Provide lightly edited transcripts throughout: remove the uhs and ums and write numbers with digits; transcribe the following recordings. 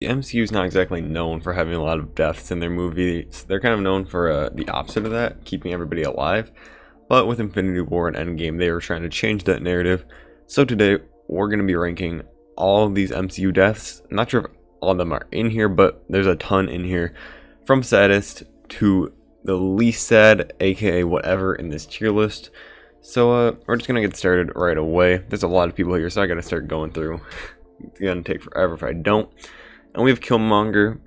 The MCU is not exactly known for having a lot of deaths in their movies. They're kind of known for the opposite of that, keeping everybody alive. But with Infinity War and Endgame, they were trying to change that narrative. So today, we're going to be ranking all of these MCU deaths. I'm not sure if all of them are in here, but there's a ton in here. From saddest to the least sad, aka whatever, in this tier list. So we're just going to get started right away. There's a lot of people here, so I got to start going through. It's going to take forever if I don't. And we have Killmonger,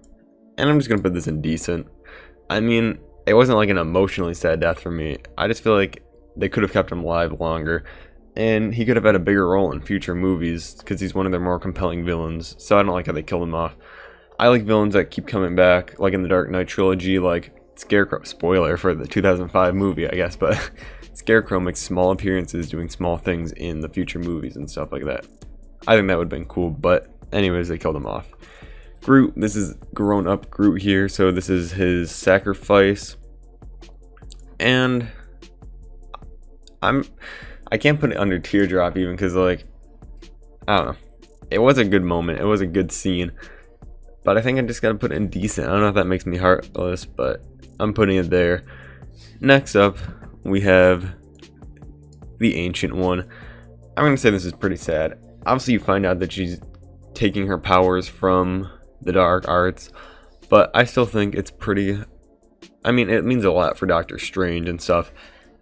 and I'm just going to put this in decent. I mean, it wasn't like an emotionally sad death for me. I just feel like they could have kept him alive longer, and he could have had a bigger role in future movies, because he's one of their more compelling villains, so I don't like how they killed him off. I like villains that keep coming back, like in the Dark Knight trilogy, like Scarecrow. Spoiler for the 2005 movie, I guess, but Scarecrow makes small appearances doing small things in the future movies and stuff like that. I think that would have been cool, but anyways, they killed him off. Groot, this is grown up Groot here, so this is his sacrifice. And I can't put it under teardrop even because, like, I don't know. It was a good moment. It was a good scene. But I think I just gotta put it in decent. I don't know if that makes me heartless, but I'm putting it there. Next up, we have the Ancient One. I'm gonna say this is pretty sad. Obviously, you find out that she's taking her powers from the dark arts, but I still think it's pretty. I mean, it means a lot for Doctor Strange and stuff,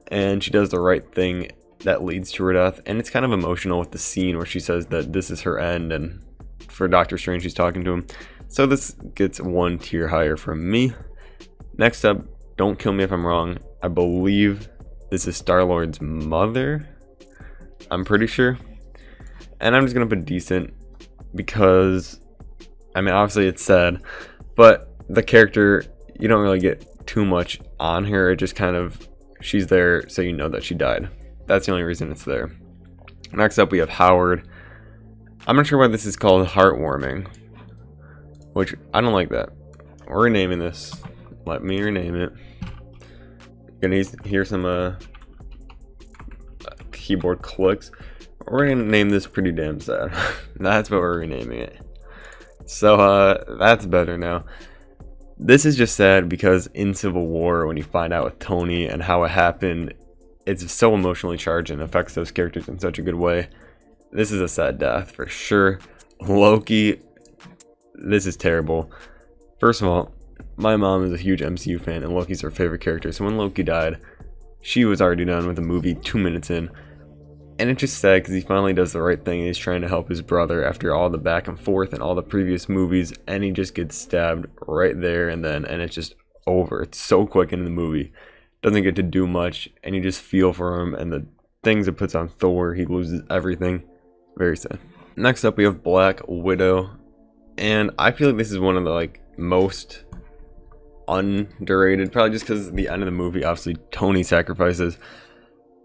and she does the right thing that leads to her death. And it's kind of emotional with the scene where she says that this is her end, and for Doctor Strange, she's talking to him. So this gets one tier higher from me. Next up, don't kill me if I'm wrong, I believe this is Star-Lord's mother. I'm pretty sure. And I'm just gonna put decent because, I mean, obviously it's sad, but the character, you don't really get too much on her. It just kind of, she's there so you know that she died. That's the only reason it's there. Next up, we have Howard. I'm not sure why this is called Heartwarming, which I don't like that. We're renaming this. Let me rename it. You're gonna hear some keyboard clicks. We're gonna name this Pretty Damn Sad. That's what we're renaming it. So that's better now. This is just sad because in Civil War, when you find out with Tony and how it happened, it's so emotionally charged and affects those characters in such a good way. This is a sad death for sure. Loki, this is terrible. First of all, my mom is a huge MCU fan and Loki's her favorite character, so when Loki died, she was already done with the movie 2 minutes in. And it's just sad because he finally does the right thing and he's trying to help his brother after all the back and forth and all the previous movies, and he just gets stabbed right there and then, and it's just over. It's so quick in the movie. Doesn't get to do much, and you just feel for him, and the things it puts on Thor, he loses everything. Very sad. Next up, we have Black Widow, and I feel like this is one of the most underrated, probably just because the end of the movie, obviously Tony sacrifices.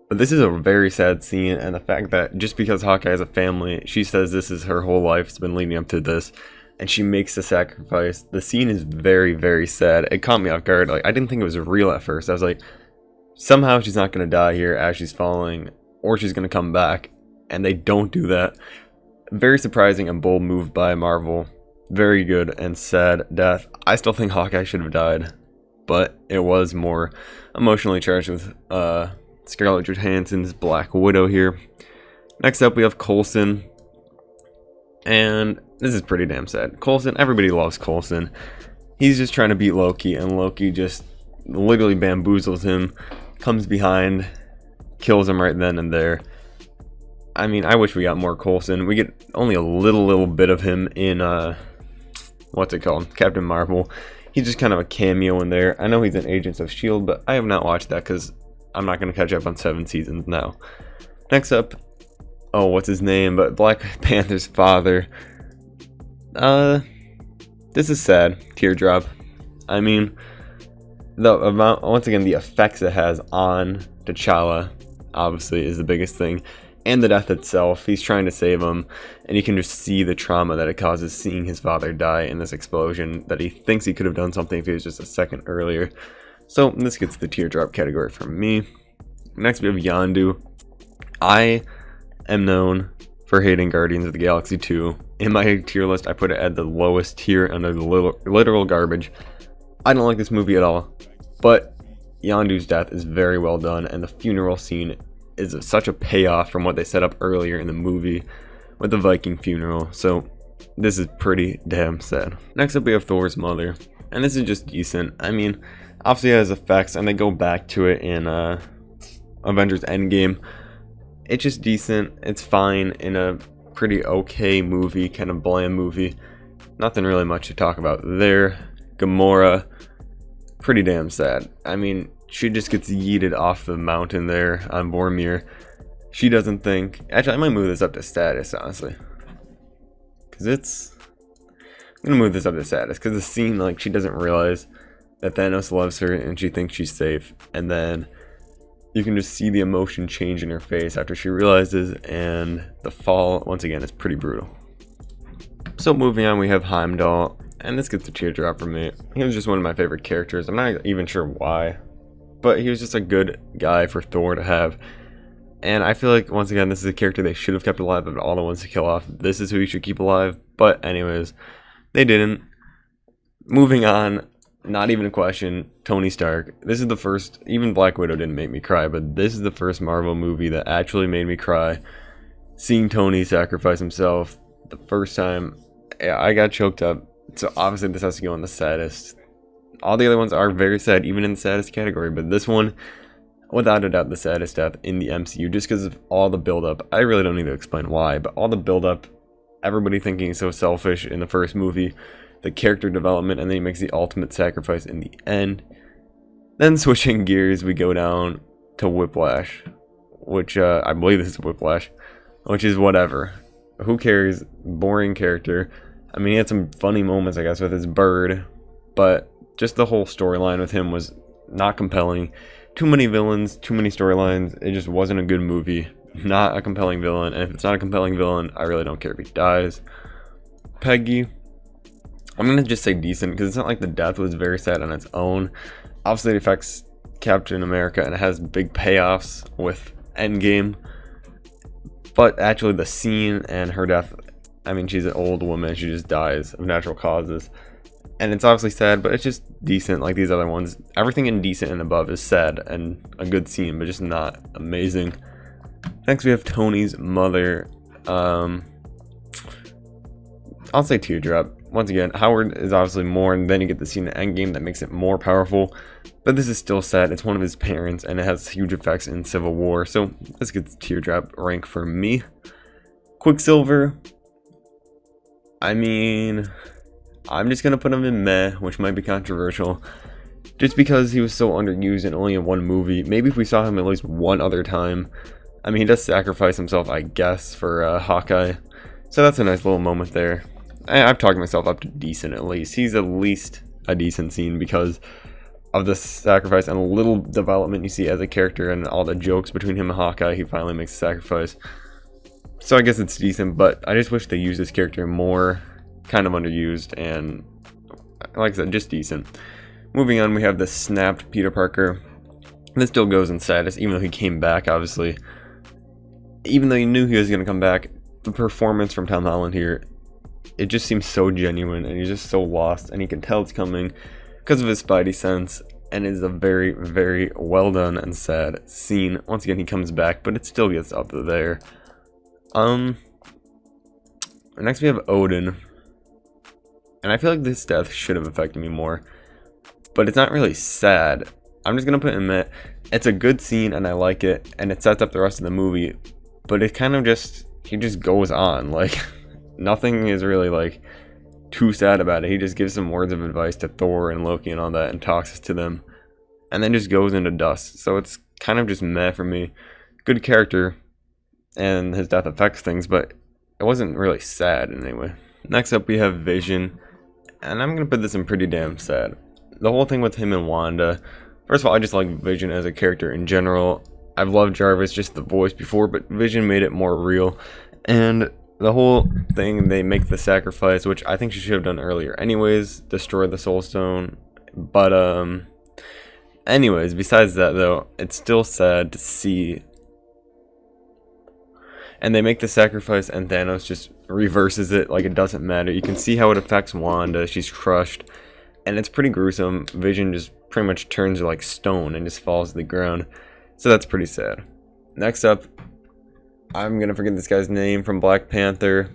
But this is a very sad scene, and the fact that just because Hawkeye has a family, she says this is her whole life, it's been leading up to this, and she makes the sacrifice. The scene is very, very sad. It caught me off guard. Like, I didn't think it was real at first. I was like, somehow she's not going to die here as she's falling, or she's going to come back, and they don't do that. Very surprising and bold move by Marvel. Very good and sad death. I still think Hawkeye should have died, but it was more emotionally charged with Scarlett Johansson's Black Widow here. Next up, we have Coulson, and this is pretty damn sad. Coulson, everybody loves Coulson. He's just trying to beat Loki, and Loki just literally bamboozles him, comes behind, kills him right then and there. I mean, I wish we got more Coulson. We get only a little bit of him in what's it called? Captain Marvel. He's just kind of a cameo in there. I know he's in Agents of S.H.I.E.L.D., but I have not watched that because I'm not going to catch up on 7 seasons now. Next up, oh, what's his name? But Black Panther's father. This is sad. Teardrop. I mean, the amount, once again, the effects it has on T'Challa, obviously, is the biggest thing. And the death itself. He's trying to save him, and you can just see the trauma that it causes seeing his father die in this explosion, that he thinks he could have done something if he was just a second earlier. So this gets the teardrop category from me. Next we have Yondu. I am known for hating Guardians of the Galaxy 2. In my tier list, I put it at the lowest tier under the literal garbage. I don't like this movie at all, but Yondu's death is very well done, and the funeral scene is such a payoff from what they set up earlier in the movie with the Viking funeral, so this is pretty damn sad. Next up we have Thor's mother, and this is just decent. I mean, obviously it has effects, and they go back to it in Avengers Endgame. It's just decent, it's fine in a pretty okay movie, kind of bland movie. Nothing really much to talk about there. Gamora, pretty damn sad. I mean, she just gets yeeted off the mountain there on Vormir. She doesn't think... Actually, I might move this up to status, honestly. Because it's... I'm going to move this up to status. Because the scene, like, she doesn't realize that Thanos loves her and she thinks she's safe. And then you can just see the emotion change in her face after she realizes. And the fall, once again, is pretty brutal. So moving on, we have Heimdall. And this gets a teardrop from me. He was just one of my favorite characters. I'm not even sure why. But he was just a good guy for Thor to have. And I feel like, once again, this is a character they should have kept alive, but all the ones to kill off. This is who you should keep alive. But anyways, they didn't. Moving on, not even a question, Tony Stark. This is the first, even Black Widow didn't make me cry, but this is the first Marvel movie that actually made me cry. Seeing Tony sacrifice himself the first time, yeah, I got choked up. So obviously this has to go in the saddest. All the other ones are very sad, even in the saddest category, but this one, without a doubt, the saddest death in the MCU, just because of all the build-up. I really don't need to explain why, but all the build-up, everybody thinking he's so selfish in the first movie, the character development, and then he makes the ultimate sacrifice in the end. Then switching gears, we go down to Whiplash, which, I believe this is Whiplash, which is whatever. Who cares? Boring character. I mean, he had some funny moments, I guess, with his bird, but just the whole storyline with him was not compelling. Too many villains, too many storylines. It just wasn't a good movie. Not a compelling villain. And if it's not a compelling villain, I really don't care if he dies. Peggy, I'm going to just say decent, because it's not like the death was very sad on its own. Obviously, it affects Captain America, and it has big payoffs with Endgame. But actually, the scene and her death, I mean, she's an old woman. She just dies of natural causes. And it's obviously sad, but it's just decent like these other ones. Everything in decent and above is sad and a good scene, but just not amazing. Next we have Tony's mother. I'll say teardrop. Once again, Howard is obviously more, and then you get the scene in Endgame that makes it more powerful. But this is still sad. It's one of his parents, and it has huge effects in Civil War. So this gets teardrop rank for me. Quicksilver. I mean, I'm just going to put him in meh, which might be controversial. Just because he was so underused and only in one movie. Maybe if we saw him at least one other time. I mean, he does sacrifice himself, I guess, for Hawkeye. So that's a nice little moment there. I've talked myself up to decent at least. He's at least a decent scene because of the sacrifice and a little development you see as a character and all the jokes between him and Hawkeye. He finally makes a sacrifice. So I guess it's decent, but I just wish they used this character more. Kind of underused, and like I said, just decent. Moving on, we have the snapped Peter Parker. This still goes in saddest, even though he came back, obviously. Even though you knew he was going to come back, the performance from Tom Holland here, it just seems so genuine, and he's just so lost, and he can tell it's coming because of his spidey sense, and it is a very, very well done and sad scene. Once again, he comes back, but it still gets up there. Next we have Odin. And I feel like this death should have affected me more. But it's not really sad. I'm just going to put in that it's a good scene and I like it. And it sets up the rest of the movie. But it kind of just, he just goes on. Like, nothing is really like too sad about it. He just gives some words of advice to Thor and Loki and all that and talks to them. And then just goes into dust. So it's kind of just meh for me. Good character. And his death affects things. But it wasn't really sad in any way. Next up we have Vision. And I'm going to put this in pretty damn sad. The whole thing with him and Wanda. First of all, I just like Vision as a character in general. I've loved Jarvis, just the voice before, but Vision made it more real. And the whole thing, they make the sacrifice, which I think she should have done earlier anyways. Destroy the Soul Stone. But, anyways, besides that though, it's still sad to see. And they make the sacrifice, and Thanos just reverses it like it doesn't matter. You can see how it affects Wanda. She's crushed, and it's pretty gruesome. Vision just pretty much turns to like stone and just falls to the ground. So that's pretty sad. Next up, I'm gonna forget this guy's name from Black Panther,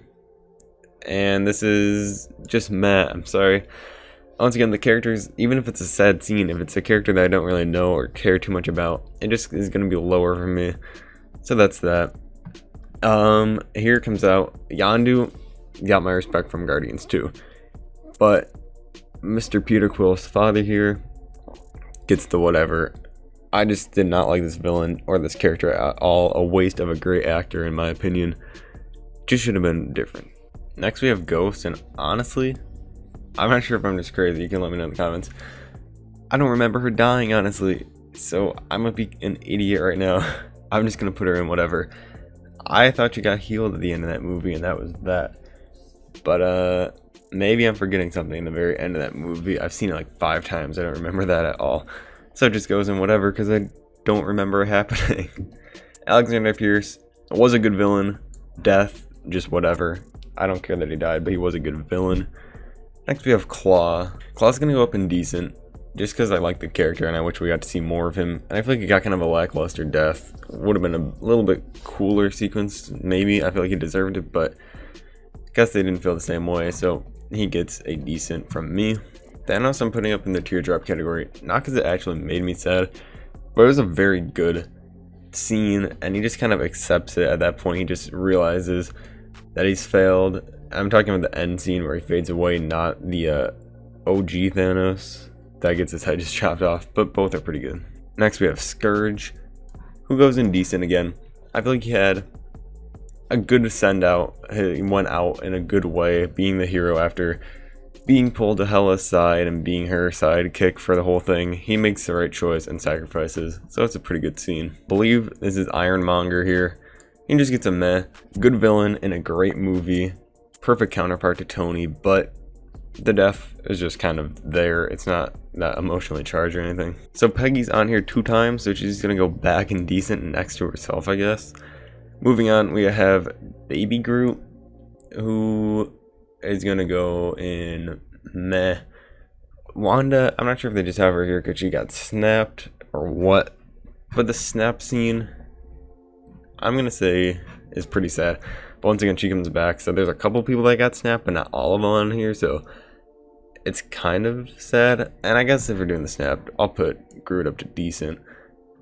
and this is just Matt. I'm sorry. Once again, the characters, even if it's a sad scene, if it's a character that I don't really know or care too much about, it just is gonna be lower for me. So that's that. Here comes out Yondu. Got my respect from Guardians too, but Mr. Peter Quill's father here gets the whatever. I just did not like this villain or this character at all. A waste of a great actor, in my opinion. Just should have been different. Next we have Ghost, and honestly, I'm not sure if I'm just crazy. You can let me know in the comments. I don't remember her dying, honestly, so I'm gonna be an idiot right now. I'm just gonna put her in whatever. I thought she got healed at the end of that movie, and that was that. But maybe I'm forgetting something in the very end of that movie. I've seen it like 5 times. I don't remember that at all. So it just goes in whatever because I don't remember it happening. Alexander Pierce was a good villain. Death, just whatever. I don't care that he died, but he was a good villain. Next we have Claw. Claw's gonna go up in decent, just because I like the character and I wish we got to see more of him. And I feel like he got kind of a lackluster death. Would have been a little bit cooler sequence, maybe. I feel like he deserved it, but I guess they didn't feel the same way, so he gets a decent from me. Thanos I'm putting up in the teardrop category, not because it actually made me sad, but it was a very good scene, and he just kind of accepts it at that point. He just realizes that he's failed. I'm talking about the end scene where he fades away, not the OG Thanos that gets his head just chopped off, but both are pretty good. Next we have Scourge, who goes in decent again. I feel like he had a good send out. He went out in a good way, being the hero after being pulled to Hela's side and being her sidekick for the whole thing. He makes the right choice and sacrifices, so it's a pretty good scene. I believe this is Monger here. He just gets a meh. Good villain in a great movie. Perfect counterpart to Tony, but the death is just kind of there. It's not that emotionally charged or anything. So Peggy's on here 2 times, so she's gonna go back in decent next to herself, I guess. Moving on, we have Baby Groot, who is gonna go in meh. Wanda, I'm not sure if they just have her here because she got snapped or what, but the snap scene, I'm gonna say, is pretty sad. But once again, she comes back, so there's a couple people that got snapped, but not all of them on here, so it's kind of sad. And I guess if we're doing the snap, I'll put Groot up to decent.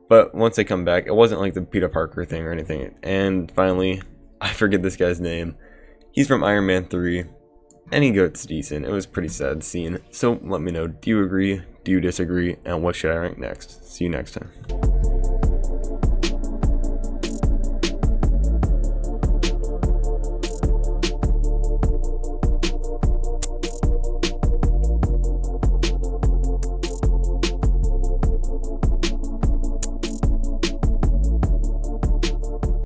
But once they come back, it wasn't like the Peter Parker thing or anything. And finally, I forget this guy's name. He's from Iron Man 3, and he gets decent. It was a pretty sad scene. So let me know, do you agree? Do you disagree? And what should I rank next? See you next time.